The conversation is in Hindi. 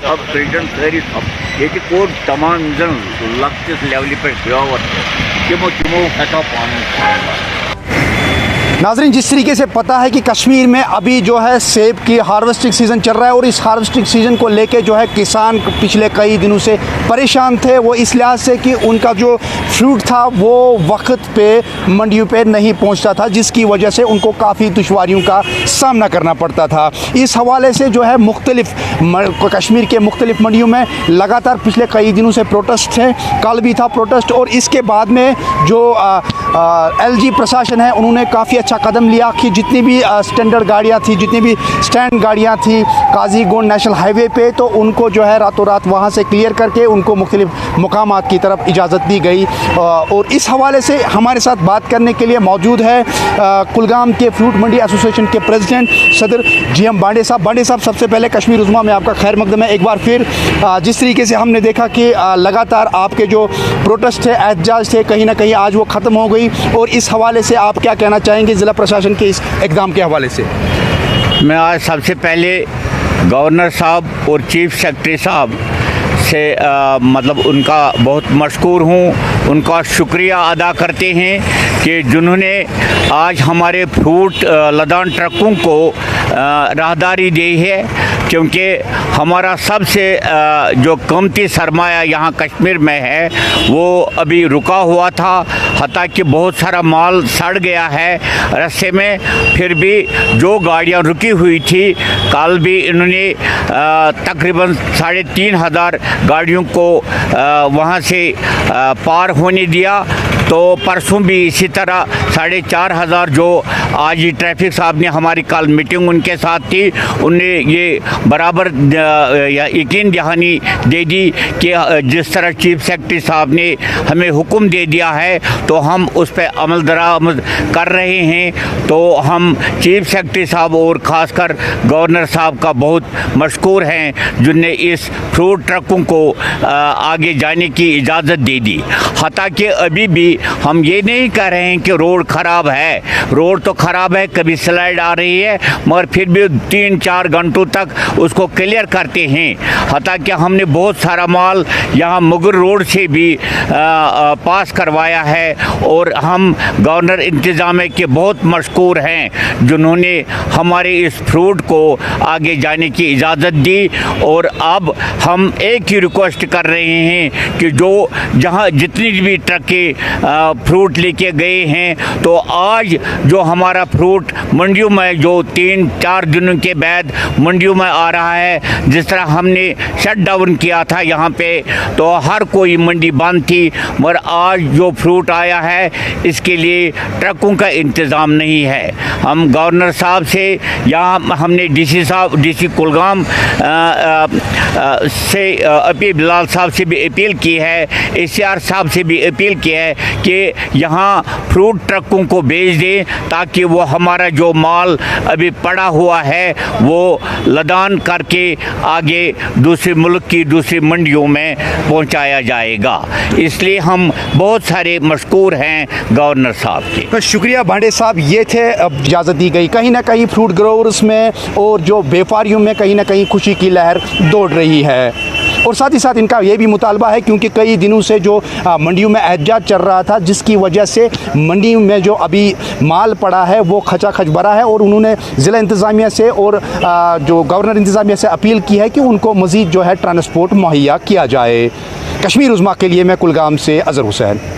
प्रेसिडेंट सारी ये तमाम लक्स लेवल पे ड्राइवर तमो हटा पानी। नाज़रीन, जिस तरीके से पता है कि कश्मीर में अभी जो है सेब की हार्वेस्टिंग सीज़न चल रहा है और इस हार्वेस्टिंग सीज़न को लेके जो है किसान पिछले कई दिनों से परेशान थे। वो इस लिहाज से कि उनका जो फ्रूट था वो वक्त पे मंडियों पे नहीं पहुंचता था, जिसकी वजह से उनको काफ़ी दुश्वारियों का सामना करना पड़ता था। इस हवाले से जो है मुख्तलिफ कश्मीर के मुख्तलिफ मंडियों में लगातार पिछले कई दिनों से प्रोटेस्ट थे। कल भी था प्रोटेस्ट और इसके बाद में जो LG प्रशासन है उन्होंने काफ़ी अच्छा कदम लिया कि जितनी भी स्टैंडर्ड गाड़ियाँ थी, जितनी भी स्टैंड गाड़ियाँ थी काजीगुंड नेशनल हाईवे पे, तो उनको जो है रातों रात वहाँ से क्लियर करके उनको मुख्तलिफ मुकामात की तरफ इजाज़त दी गई। और इस हवाले से हमारे साथ बात करने के लिए मौजूद है कुलगाम के फ्रूट मंडी एसोसिएशन के प्रेसिडेंट सदर GM बांडे साहब। बांडे साहब, सबसे पहले कश्मीर उज़्मा में आपका खैर मकदम है। एक बार फिर जिस तरीके से हमने देखा कि लगातार आपके जो प्रोटेस्ट थे, एहतजाज थे, कहीं ना कहीं आज वो ख़त्म हो गई, और इस हवाले से आप क्या कहना चाहेंगे ज़िला प्रशासन के इस इक़दाम के हवाले से? मैं आज सबसे पहले गवर्नर साहब और चीफ सेक्रेटरी साहब से मतलब उनका बहुत मशकूर हूँ, उनका शुक्रिया अदा करते हैं कि जिन्होंने आज हमारे फ्रूट लदान ट्रकों को राहदारी दी है, क्योंकि हमारा सबसे जो कीमती सरमाया यहाँ कश्मीर में है वो अभी रुका हुआ था। हत्ता कि बहुत सारा माल सड़ गया है रास्ते में, फिर भी जो गाड़ियाँ रुकी हुई थी, कल भी इन्होंने तकरीबन 3500 गाड़ियों को वहाँ से पार होने दिया। तो परसों भी इसी तरह 4500 जो आज ही ट्रैफिक साहब ने हमारी कल मीटिंग उनके साथ थी, उनने ये बराबर यकीन दहानी दे दी कि जिस तरह चीफ सेक्रेटरी साहब ने हमें हुक्म दे दिया है तो हम उस पर अमल दरामद कर रहे हैं। तो हम चीफ सेक्रेटरी साहब और ख़ासकर गवर्नर साहब का बहुत मशकूर हैं जिनने इस फ्रूट ट्रकों को आगे जाने की इजाज़त दे दी। हत्ता कि अभी भी हम ये नहीं कह रहे हैं कि रोड ख़राब है, रोड तो ख़राब है, कभी स्लाइड आ रही है, मगर फिर भी 3-4 घंटों तक उसको क्लियर करते हैं। हत्ता कि हमने बहुत सारा माल यहाँ मुगर रोड से भी पास करवाया है, और हम गवर्नर इंतज़ामिया के बहुत मशकूर हैं जिन्होंने हमारे इस फ्रूट को आगे जाने की इजाज़त दी। और अब हम एक ही रिक्वेस्ट कर रहे हैं कि जो जहाँ जितनी भी ट्रकें फ्रूट लेके गए हैं, तो आज जो हमारा फ्रूट मंडियों में जो 3-4 दिनों के बाद मंडियों में आ रहा है, जिस तरह हमने शट डाउन किया था यहाँ पे तो हर कोई मंडी बंद थी, मगर आज जो फ्रूट आया है इसके लिए ट्रकों का इंतज़ाम नहीं है। हम गवर्नर साहब से यहाँ हमने DC कुलगाम से अपील, बिलाल साहब से भी अपील की है, ACR साहब से भी अपील की है कि यहाँ फ्रूट ट्रकों को भेज दें ताकि वो हमारा जो माल अभी पड़ा हुआ है वो लदान करके आगे दूसरे मुल्क की दूसरी मंडियों में पहुँचाया जाएगा। इसलिए हम बहुत सारे मशकूर हैं गवर्नर साहब के। तो शुक्रिया बांडे साहब, ये थे अब इजाज़त दी गई। कहीं ना कहीं फ्रूट ग्रोवर्स में और जो व्यापारियों में कहीं ना कहीं खुशी की लहर दौड़ रही है, और साथ ही साथ इनका ये भी मुतालबा है क्योंकि कई दिनों से जो मंडियों में एहतजाज चल रहा था, जिसकी वजह से मंडी में जो अभी माल पड़ा है वो खचाखच भरा है, और उन्होंने ज़िला इंतज़ामिया से और जो गवर्नर इंतज़ामिया से अपील की है कि उनको मज़ीद जो है ट्रांसपोर्ट मुहैया किया जाए। कश्मीर उज़्मा के लिए मैं कुलगाम से अज़हर हुसैन।